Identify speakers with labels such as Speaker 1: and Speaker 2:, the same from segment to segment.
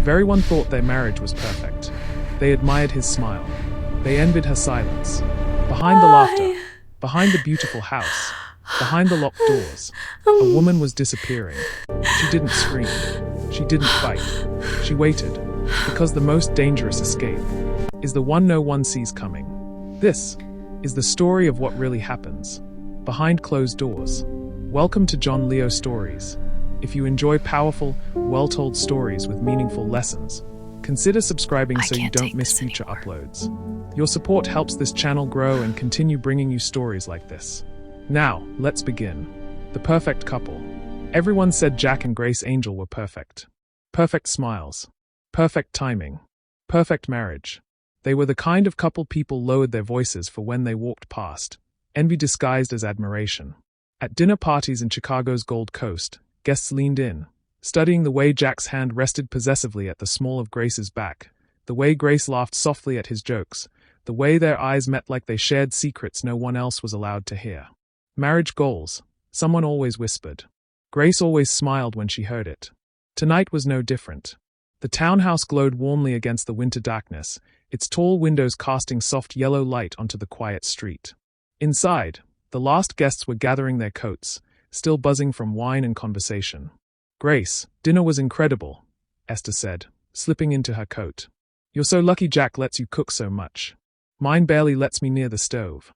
Speaker 1: Everyone thought their marriage was perfect. They admired his smile. They envied her silence. Behind the laughter, behind the beautiful house, behind the locked doors, a woman was disappearing. She didn't scream. She didn't fight. She waited, because the most dangerous escape is the one no one sees coming. This is the story of what really happens behind closed doors. Welcome to John Leo Stories. If you enjoy powerful, well-told stories with meaningful lessons, consider subscribing so you don't miss future uploads. Your support helps this channel grow and continue bringing you stories like this. Now, let's begin. The perfect couple. Everyone said Jack and Grace Angel were perfect. Perfect smiles. Perfect timing. Perfect marriage. They were the kind of couple people lowered their voices for when they walked past, envy disguised as admiration. At dinner parties in Chicago's Gold Coast, guests leaned in, studying the way Jack's hand rested possessively at the small of Grace's back, the way Grace laughed softly at his jokes, the way their eyes met like they shared secrets no one else was allowed to hear. Marriage goals, someone always whispered. Grace always smiled when she heard it. Tonight was no different. The townhouse glowed warmly against the winter darkness, its tall windows casting soft yellow light onto the quiet street. Inside, the last guests were gathering their coats, still buzzing from wine and conversation. "Grace, dinner was incredible," Esther said, slipping into her coat. "You're so lucky Jack lets you cook so much. Mine barely lets me near the stove."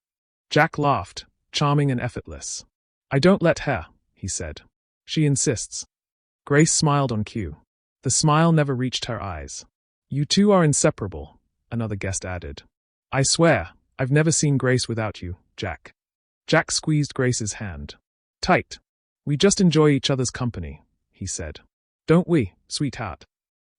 Speaker 1: Jack laughed, charming and effortless. "I don't let her," he said. "She insists." Grace smiled on cue. The smile never reached her eyes. "You two are inseparable," another guest added. "I swear, I've never seen Grace without you, Jack." Jack squeezed Grace's hand. "Tight. We just enjoy each other's company," he said. "Don't we, sweetheart?"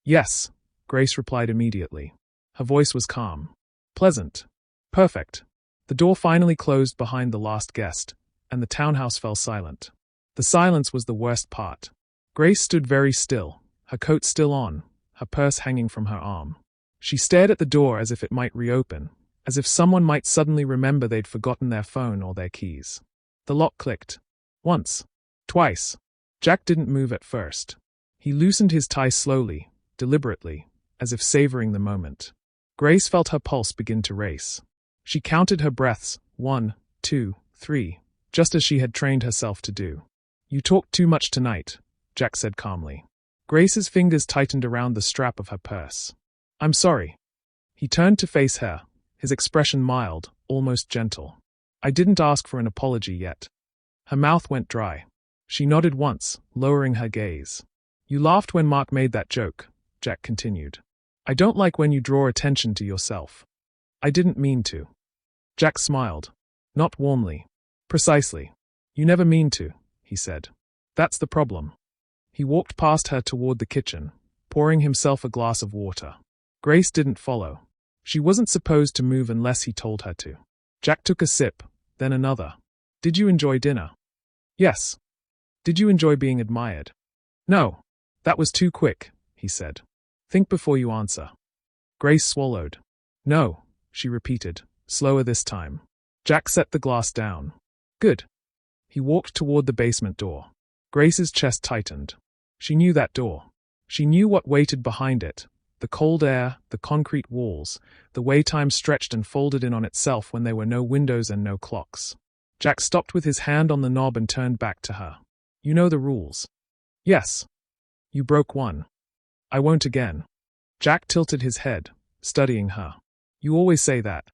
Speaker 1: "Yes," Grace replied immediately. Her voice was calm. Pleasant. Perfect. The door finally closed behind the last guest, and the townhouse fell silent. The silence was the worst part. Grace stood very still, her coat still on, her purse hanging from her arm. She stared at the door as if it might reopen, as if someone might suddenly remember they'd forgotten their phone or their keys. The lock clicked. Once. Twice. Jack didn't move at first. He loosened his tie slowly, deliberately, as if savoring the moment. Grace felt her pulse begin to race. She counted her breaths, 1, 2, 3, just as she had trained herself to do. "You talked too much tonight," Jack said calmly. Grace's fingers tightened around the strap of her purse. "I'm sorry." He turned to face her, his expression mild, almost gentle. "I didn't ask for an apology yet." Her mouth went dry. She nodded once, lowering her gaze. "You laughed when Mark made that joke," Jack continued. "I don't like when you draw attention to yourself." "I didn't mean to." Jack smiled. Not warmly. "Precisely. You never mean to," he said. "That's the problem." He walked past her toward the kitchen, pouring himself a glass of water. Grace didn't follow. She wasn't supposed to move unless he told her to. Jack took a sip, then another. "Did you enjoy dinner?" "Yes." "Did you enjoy being admired?" "No. That was too quick," he said. "Think before you answer." Grace swallowed. "No," she repeated, slower this time. Jack set the glass down. "Good." He walked toward the basement door. Grace's chest tightened. She knew that door. She knew what waited behind it. The cold air, the concrete walls, the way time stretched and folded in on itself when there were no windows and no clocks. Jack stopped with his hand on the knob and turned back to her. "You know the rules." "Yes." "You broke one." "I won't again." Jack tilted his head, studying her. "You always say that."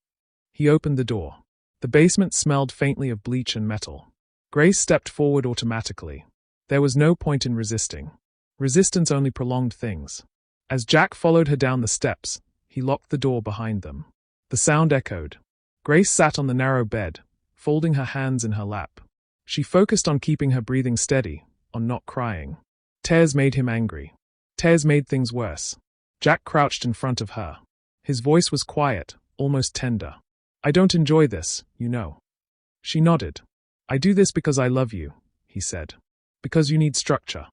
Speaker 1: He opened the door. The basement smelled faintly of bleach and metal. Grace stepped forward automatically. There was no point in resisting. Resistance only prolonged things. As Jack followed her down the steps, he locked the door behind them. The sound echoed. Grace sat on the narrow bed, folding her hands in her lap. She focused on keeping her breathing steady, on not crying. Tears made him angry. Tears made things worse. Jack crouched in front of her. His voice was quiet, almost tender. "I don't enjoy this, you know." She nodded. "I do this because I love you," he said. "Because you need structure."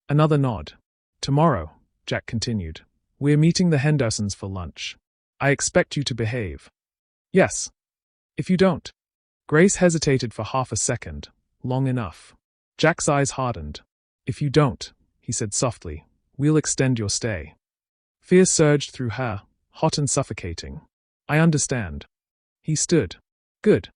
Speaker 1: Another nod. "Tomorrow," Jack continued, "we're meeting the Hendersons for lunch. I expect you to behave." "Yes." "If you don't." Grace hesitated for half a second, long enough. Jack's eyes hardened. "If you don't," he said softly, "we'll extend your stay." Fear surged through her, hot and suffocating. I understand. He stood. Good.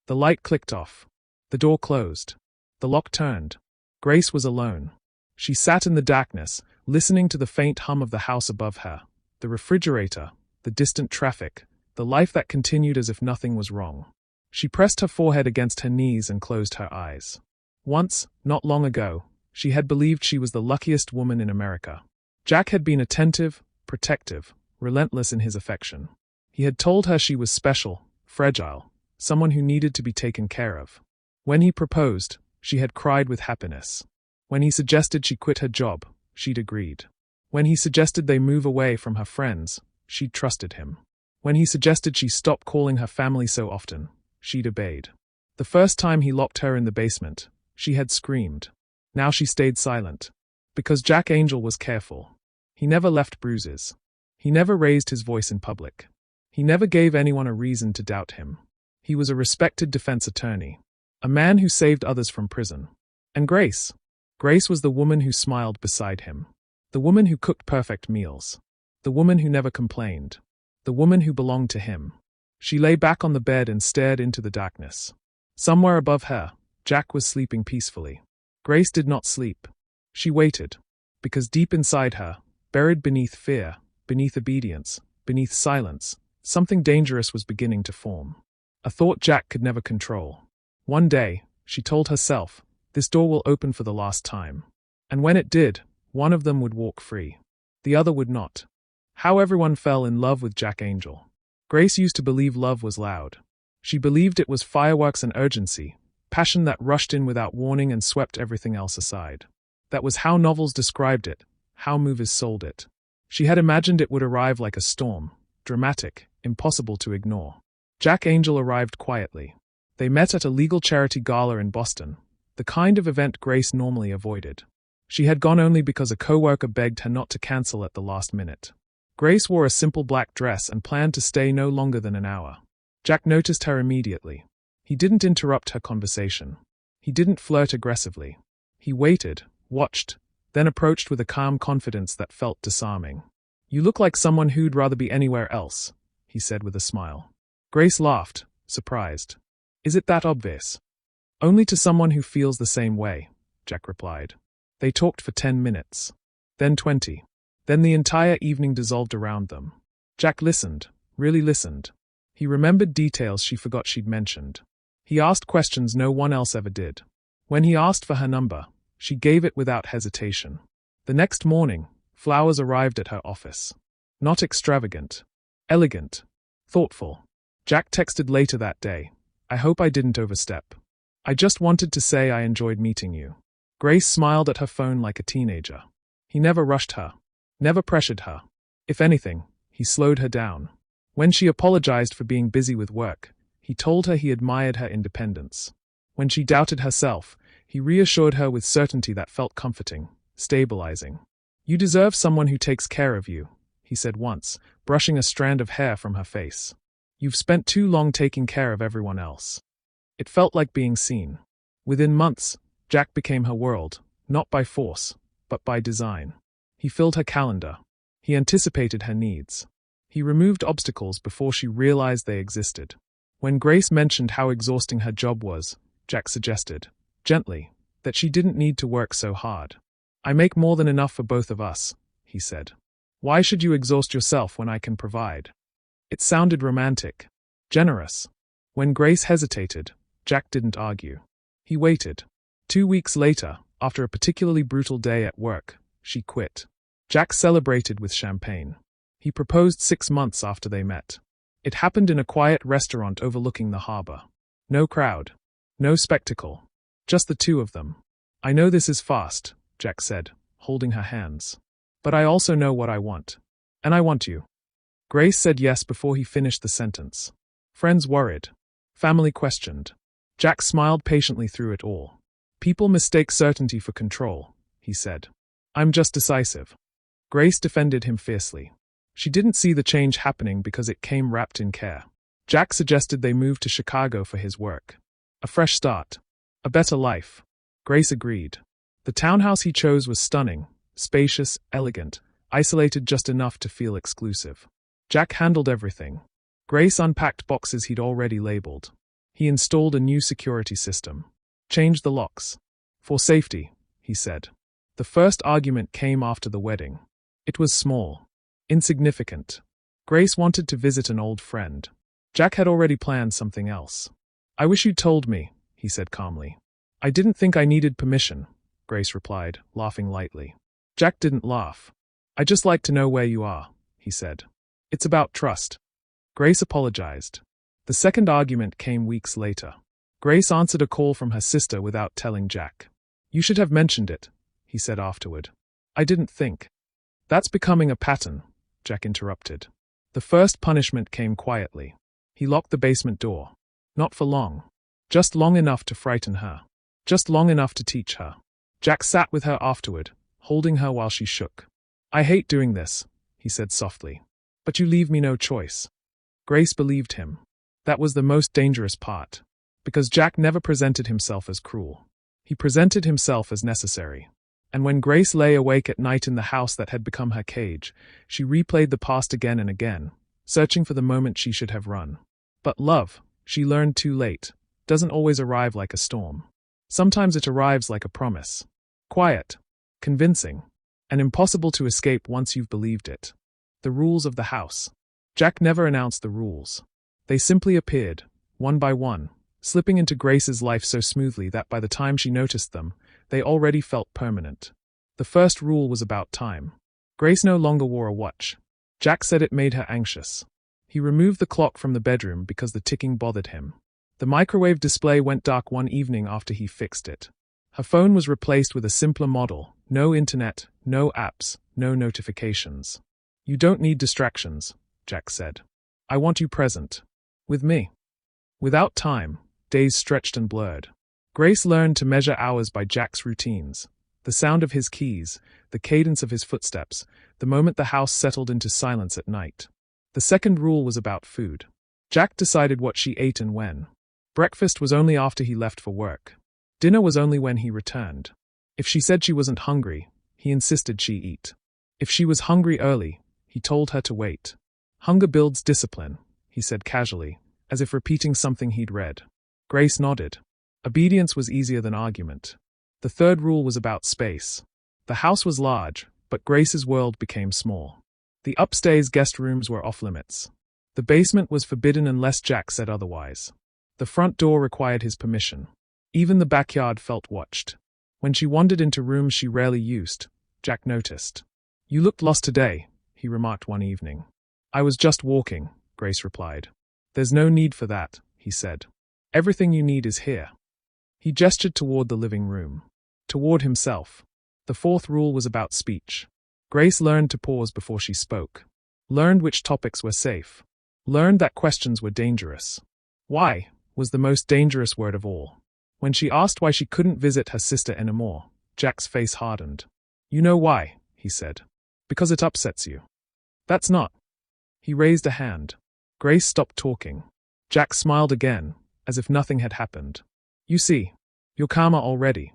Speaker 1: The light clicked off. The door closed. The lock turned. Grace was alone. She sat in the darkness, listening to the faint hum of the house above her, the refrigerator, the distant traffic, the life that continued as if nothing was wrong. She pressed her forehead against her knees and closed her eyes. Once, not long ago, she had believed she was the luckiest woman in America. Jack had been attentive, protective, relentless in his affection. He had told her she was special, fragile, someone who needed to be taken care of. When he proposed, she had cried with happiness. When he suggested she quit her job, she'd agreed. When he suggested they move away from her friends, she'd trusted him. When he suggested she stop calling her family so often, she'd obeyed. The first time he locked her in the basement, she had screamed. Now she stayed silent. Because Jack Angel was careful. He never left bruises. He never raised his voice in public. He never gave anyone a reason to doubt him. He was a respected defense attorney. A man who saved others from prison. And Grace? Grace was the woman who smiled beside him. The woman who cooked perfect meals. The woman who never complained. The woman who belonged to him. She lay back on the bed and stared into the darkness. Somewhere above her, Jack was sleeping peacefully. Grace did not sleep. She waited. Because deep inside her, buried beneath fear, beneath obedience, beneath silence, something dangerous was beginning to form. A thought Jack could never control. One day, she told herself, this door will open for the last time. And when it did, one of them would walk free. The other would not. How everyone fell in love with Jack Angel. Grace used to believe love was loud. She believed it was fireworks and urgency, passion that rushed in without warning and swept everything else aside. That was how novels described it, how movies sold it. She had imagined it would arrive like a storm, dramatic, impossible to ignore. Jack Angel arrived quietly. They met at a legal charity gala in Boston, the kind of event Grace normally avoided. She had gone only because a coworker begged her not to cancel at the last minute. Grace wore a simple black dress and planned to stay no longer than an hour. Jack noticed her immediately. He didn't interrupt her conversation. He didn't flirt aggressively. He waited, watched, then approached with a calm confidence that felt disarming. You look like someone who'd rather be anywhere else, he said with a smile. Grace laughed, surprised. Is it that obvious? Only to someone who feels the same way, Jack replied. They talked for 10 minutes. Then 20. Then the entire evening dissolved around them. Jack listened, really listened. He remembered details she forgot she'd mentioned. He asked questions no one else ever did. When he asked for her number, she gave it without hesitation. The next morning, flowers arrived at her office. Not extravagant. Elegant. Thoughtful. Jack texted later that day. I hope I didn't overstep. I just wanted to say I enjoyed meeting you. Grace smiled at her phone like a teenager. He never rushed her. Never pressured her. If anything, he slowed her down. When she apologized for being busy with work, he told her he admired her independence. When she doubted herself, he reassured her with certainty that felt comforting, stabilizing. You deserve someone who takes care of you, he said once, brushing a strand of hair from her face. You've spent too long taking care of everyone else. It felt like being seen. Within months, Jack became her world, not by force, but by design. He filled her calendar. He anticipated her needs. He removed obstacles before she realized they existed. When Grace mentioned how exhausting her job was, Jack suggested, gently, that she didn't need to work so hard. I make more than enough for both of us, he said. Why should you exhaust yourself when I can provide? It sounded romantic. Generous. When Grace hesitated, Jack didn't argue. He waited. 2 weeks later, after a particularly brutal day at work, she quit. Jack celebrated with champagne. He proposed 6 months after they met. It happened in a quiet restaurant overlooking the harbor. No crowd. No spectacle. Just the two of them. I know this is fast, Jack said, holding her hands. But I also know what I want. And I want you. Grace said yes before he finished the sentence. Friends worried. Family questioned. Jack smiled patiently through it all. People mistake certainty for control, he said. I'm just decisive. Grace defended him fiercely. She didn't see the change happening because it came wrapped in care. Jack suggested they move to Chicago for his work. A fresh start. A better life. Grace agreed. The townhouse he chose was stunning, spacious, elegant, isolated just enough to feel exclusive. Jack handled everything. Grace unpacked boxes he'd already labeled. He installed a new security system. Changed the locks. For safety, he said. The first argument came after the wedding. It was small. Insignificant. Grace wanted to visit an old friend. Jack had already planned something else. I wish you'd told me, he said calmly. I didn't think I needed permission, Grace replied, laughing lightly. Jack didn't laugh. I just like to know where you are, he said. It's about trust. Grace apologized. The second argument came weeks later. Grace answered a call from her sister without telling Jack. You should have mentioned it, he said afterward. I didn't think. That's becoming a pattern, Jack interrupted. The first punishment came quietly. He locked the basement door. Not for long. Just long enough to frighten her. Just long enough to teach her. Jack sat with her afterward, holding her while she shook. I hate doing this, he said softly. But you leave me no choice. Grace believed him. That was the most dangerous part. Because Jack never presented himself as cruel. He presented himself as necessary. And when Grace lay awake at night in the house that had become her cage, she replayed the past again and again, searching for the moment she should have run. But love, she learned too late, doesn't always arrive like a storm. Sometimes it arrives like a promise. Quiet, convincing, and impossible to escape once you've believed it. The rules of the house. Jack never announced the rules. They simply appeared, one by one, slipping into Grace's life so smoothly that by the time she noticed them, they already felt permanent. The first rule was about time. Grace no longer wore a watch. Jack said it made her anxious. He removed the clock from the bedroom because the ticking bothered him. The microwave display went dark one evening after he fixed it. Her phone was replaced with a simpler model, no internet, no apps, no notifications. You don't need distractions, Jack said. I want you present. With me. Without time, days stretched and blurred. Grace learned to measure hours by Jack's routines. The sound of his keys, the cadence of his footsteps, the moment the house settled into silence at night. The second rule was about food. Jack decided what she ate and when. Breakfast was only after he left for work. Dinner was only when he returned. If she said she wasn't hungry, he insisted she eat. If she was hungry early, he told her to wait. Hunger builds discipline, he said casually, as if repeating something he'd read. Grace nodded. Obedience was easier than argument. The third rule was about space. The house was large, but Grace's world became small. The upstairs guest rooms were off limits. The basement was forbidden unless Jack said otherwise. The front door required his permission. Even the backyard felt watched. When she wandered into rooms she rarely used, Jack noticed. You looked lost today, he remarked one evening. I was just walking, Grace replied. There's no need for that, he said. Everything you need is here. He gestured toward the living room. Toward himself. The fourth rule was about speech. Grace learned to pause before she spoke. Learned which topics were safe. Learned that questions were dangerous. Why was the most dangerous word of all. When she asked why she couldn't visit her sister anymore, Jack's face hardened. You know why, he said. Because it upsets you. That's not. He raised a hand. Grace stopped talking. Jack smiled again, as if nothing had happened. You see, you're calmer already.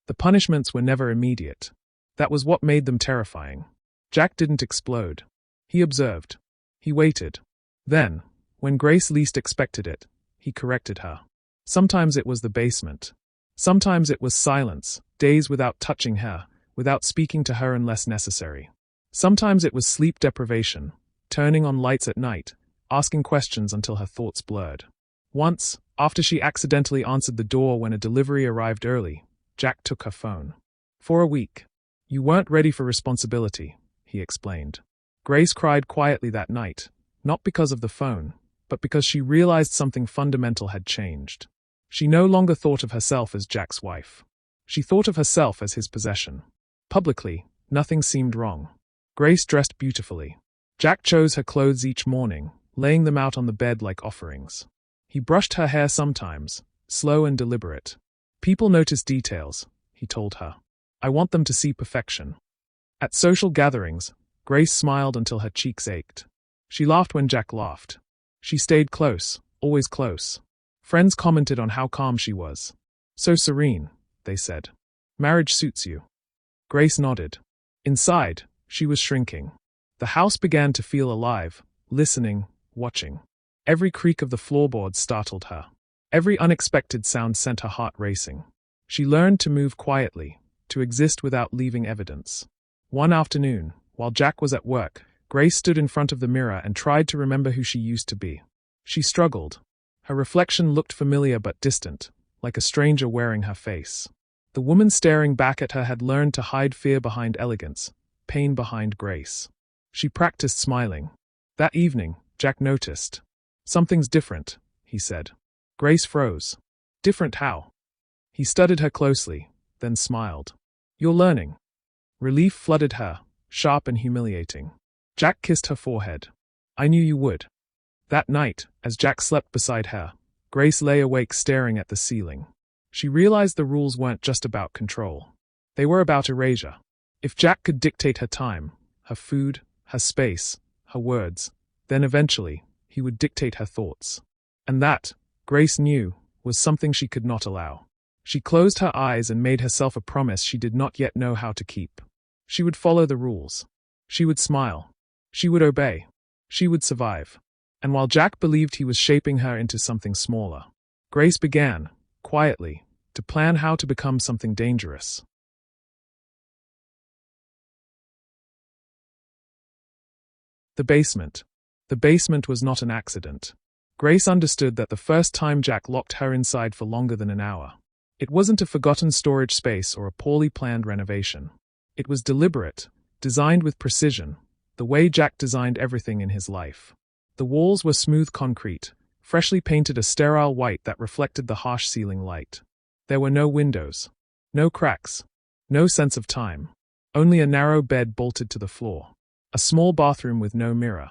Speaker 1: The punishments were never immediate. That was what made them terrifying. Jack didn't explode. He observed. He waited. Then, when Grace least expected it, he corrected her. Sometimes it was the basement. Sometimes it was silence, days without touching her, without speaking to her unless necessary. Sometimes it was sleep deprivation, turning on lights at night, asking questions until her thoughts blurred. Once, after she accidentally answered the door when a delivery arrived early, Jack took her phone. For a week. You weren't ready for responsibility, he explained. Grace cried quietly that night, not because of the phone, but because she realized something fundamental had changed. She no longer thought of herself as Jack's wife. She thought of herself as his possession. Publicly, nothing seemed wrong. Grace dressed beautifully. Jack chose her clothes each morning, laying them out on the bed like offerings. He brushed her hair sometimes, slow and deliberate. People notice details, he told her. I want them to see perfection. At social gatherings, Grace smiled until her cheeks ached. She laughed when Jack laughed. She stayed close, always close. Friends commented on how calm she was. So serene, they said. Marriage suits you. Grace nodded. Inside, She was shrinking. The house began to feel alive, listening, watching. Every creak of the floorboards startled her. Every unexpected sound sent her heart racing. She learned to move quietly, to exist without leaving evidence. One afternoon, while Jack was at work, Grace stood in front of the mirror and tried to remember who she used to be. She struggled. Her reflection looked familiar but distant, like a stranger wearing her face. The woman staring back at her had learned to hide fear behind elegance, pain behind grace. She practiced smiling. That evening, Jack noticed. "Something's different," he said. Grace froze. "Different how?" He studied her closely, then smiled. "You're learning." Relief flooded her, sharp and humiliating. Jack kissed her forehead. "I knew you would." That night, as Jack slept beside her, Grace lay awake staring at the ceiling. She realized the rules weren't just about control. They were about erasure. If Jack could dictate her time, her food, her space, her words, then eventually, he would dictate her thoughts. And that, Grace knew, was something she could not allow. She closed her eyes and made herself a promise she did not yet know how to keep. She would follow the rules. She would smile. She would obey. She would survive. And while Jack believed he was shaping her into something smaller, Grace began, quietly, to plan how to become something dangerous. The basement. The basement was not an accident. Grace understood that the first time Jack locked her inside for longer than an hour. It wasn't a forgotten storage space or a poorly planned renovation. It was deliberate, designed with precision, the way Jack designed everything in his life. The walls were smooth concrete, freshly painted a sterile white that reflected the harsh ceiling light. There were no windows, no cracks, no sense of time, only a narrow bed bolted to the floor, a small bathroom with no mirror,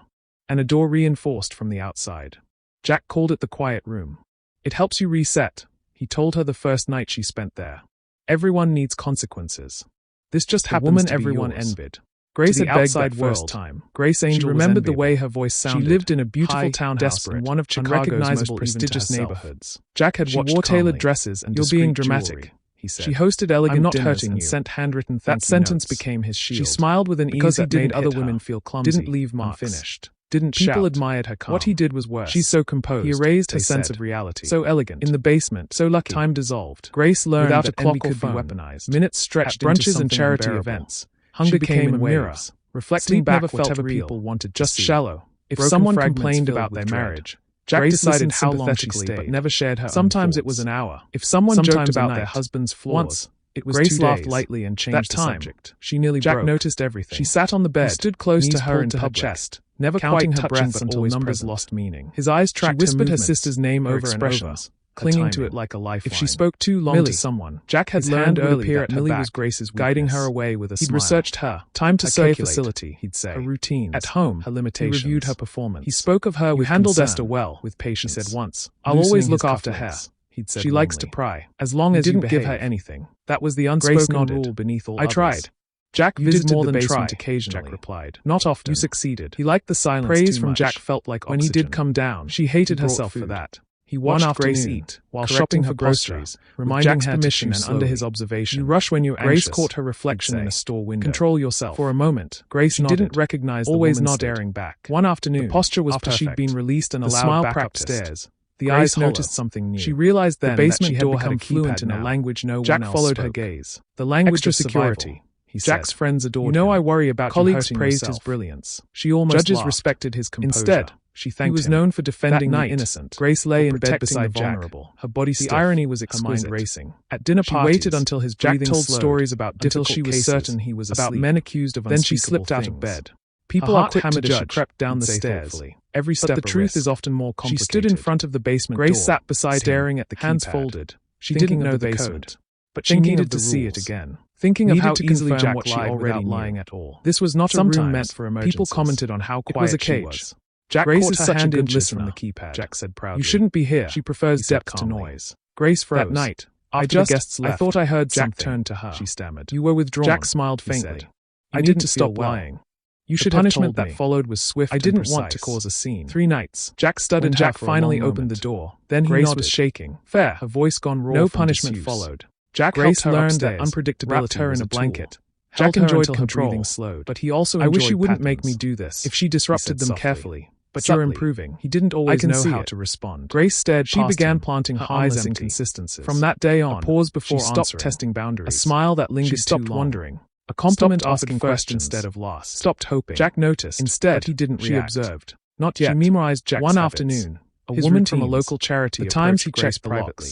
Speaker 1: and a door reinforced from the outside. Jack called it the quiet room. "It helps you reset," he told her the first night she spent there. "Everyone needs consequences. This just happens to be everyone envied." Grace had begged that first time. Grace Angel remembered the way her voice sounded. She lived in a beautiful townhouse in one of Chicago's most prestigious neighborhoods. Jack had watched. She wore tailored dresses and discreet jewelry. "You're being dramatic," he said. She hosted elegant dinners and sent handwritten thank you notes. That sentence became his shield. She smiled with an ease that made other women feel clumsy, didn't leave marks, unfinished, didn't shout. People admired her calm. What he did was worse. "She's so composed." He erased her sense of reality. "So elegant. In the basement. So lucky." Time dissolved. Grace learned without a clock could be weaponized. Minutes stretched into brunches and charity events. Hunger came in waves, reflecting back whatever people wanted, just shallow. If someone complained about their marriage, Jack decided how long she stayed, but never shared her. Sometimes it was an hour. If someone joked about their husband's flaws, once it was Grace laughed lightly and changed the subject. She nearly broke. Jack noticed everything. She sat on the bed, stood close to her and to her chest, never counting her breath until numbers lost meaning. His eyes tracked her movements. She whispered her sister's name over and over, clinging to it like a lifeline. If she spoke too long to someone, Jack had learned early that Millie was Grace's weakness, guiding her away with a smile. He'd researched her. Time to calculate, facility, he'd say. Her routines. At home, her limitations. He reviewed her performance. He spoke of her with handled concern, Esther well, with patience. He said once, "I'll always look after her," he'd said. "She likes to pry. As long as you didn't give her anything." That was the unspoken rule beneath all others. "I tried." Jack visited more than basement occasionally, Jack replied. "Not often." "You succeeded." He liked the silence. Praise from Jack felt like oxygen. When he did come down, she hated herself for that. He watched Grace eat, while shopping for groceries, reminding her permission and under his observation. "You rush when you're anxious." Grace caught her reflection in a store window. "Control yourself." For a moment, Grace nodded, didn't recognize the woman staring back. One afternoon, the posture was after perfect. She'd been released and allowed back upstairs. The eyes noticed something new. She realized then the basement door had become fluent in a language no one else spoke. Jack followed her gaze. The language of security. He said. Jack's friends adored him. "You know I worry about colleagues praised his brilliance." She almost Judges laughed. Respected his composure. Instead, she thanked him. He was known for defending the innocent. Grace lay in bed beside Jack, her body stiff, the irony was exquisite, her mind racing. At dinner parties, she waited until his breathing told slowed, stories about difficult she was cases, certain he was asleep, about men accused of unspeakable things. Then she slipped out of bed. People are quick to judge. She crept down the stairs. Every step, but the truth is often more complicated. She stood in front of the basement door. Grace sat beside staring at the hands folded. She didn't know the code, but she needed to see it again. Thinking of how easily Jack lied without lying at all. This was not a room meant for emergencies. People commented on how quiet she was. Jack caught her hand in listener from the keypad. Jack said proudly, "You shouldn't be here." She prefers depth to noise. Grace froze. That night, after the guests left, I thought I heard Jack turned to her. She stammered. "You were withdrawn." Jack smiled faintly. "I didn't to stop lying. You should have punishment that followed was swift. I didn't want to cause a scene." 3 nights. Jack studied. When Jack finally opened the door, then Grace was shaking. "Fair." Her voice gone raw. No punishment followed. Jack Grace learned that unpredictability wrapped her in a blanket, Jack enjoyed control, breathing slowed, but he also enjoyed I wish you wouldn't make me do this. If she disrupted them carefully. But you're improving. He didn't always know how to respond. Grace stared. She began planting harmless inconsistencies. From that day on, a pause before she stopped testing boundaries. A smile that lingered. She stopped wondering. A compliment asking questions instead of last. Stopped hoping. Jack noticed. Instead, but he didn't react. She observed. Not yet. She memorized Jack's One habits. Afternoon, a woman routines, from a local charity. The times he checked privately.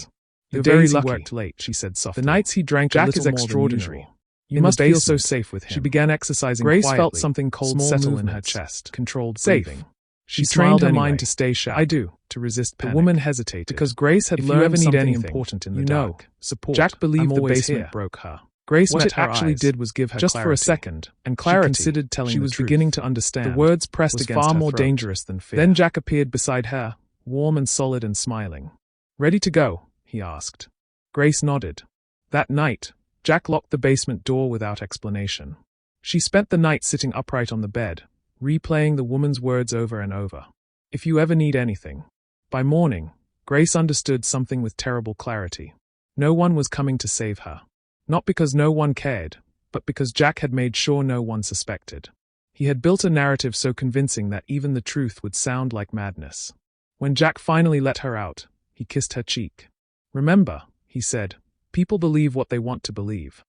Speaker 1: The days he worked late, she said softly. The nights he drank Jack is extraordinary. You must feel so safe with him. She began exercising Grace quietly. Felt something cold settle in her chest. Controlled breathing. She trained her mind to stay sharp. I do, to resist panic. The woman hesitated. Because Grace had learned something important in the dark. Support. Jack believed the basement broke her. Grace what it actually did was give her just clarity. For a second, and clarity. She considered telling she was beginning to understand. The words pressed against far more dangerous than fear. Then Jack appeared beside her, warm and solid and smiling. Ready to go? He asked. Grace nodded. That night, Jack locked the basement door without explanation. She spent the night sitting upright on the bed, replaying the woman's words over and over. If you ever need anything. By morning, Grace understood something with terrible clarity. No one was coming to save her. Not because no one cared, but because Jack had made sure no one suspected. He had built a narrative so convincing that even the truth would sound like madness. When Jack finally let her out, he kissed her cheek. Remember, he said, people believe what they want to believe.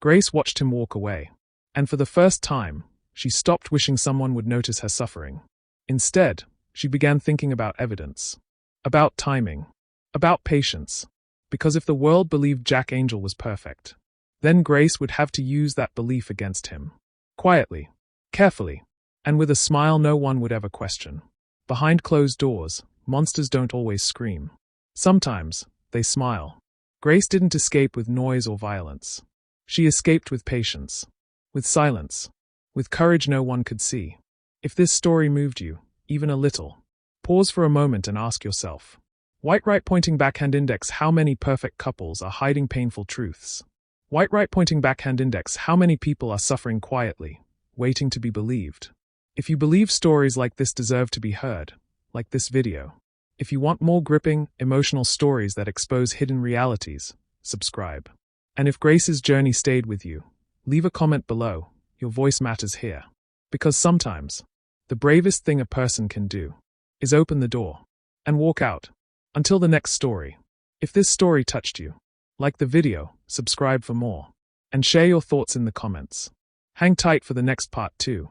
Speaker 1: Grace watched him walk away. And for the first time, she stopped wishing someone would notice her suffering. Instead, she began thinking about evidence. About timing. About patience. Because if the world believed Jack Angel was perfect, then Grace would have to use that belief against him. Quietly, carefully, and with a smile no one would ever question. Behind closed doors, monsters don't always scream. Sometimes, they smile. Grace didn't escape with noise or violence. She escaped with patience. With silence. With courage no one could see. If this story moved you, even a little, pause for a moment and ask yourself. White right pointing backhand index. How many perfect couples are hiding painful truths? White right pointing backhand index. How many people are suffering quietly, waiting to be believed? If you believe stories like this deserve to be heard, like this video. If you want more gripping, emotional stories that expose hidden realities, subscribe. And if Grace's journey stayed with you, leave a comment below. Your voice matters here. Because sometimes, the bravest thing a person can do is open the door and walk out. Until the next story. If this story touched you, like the video, subscribe for more, and share your thoughts in the comments. Hang tight for the next part too.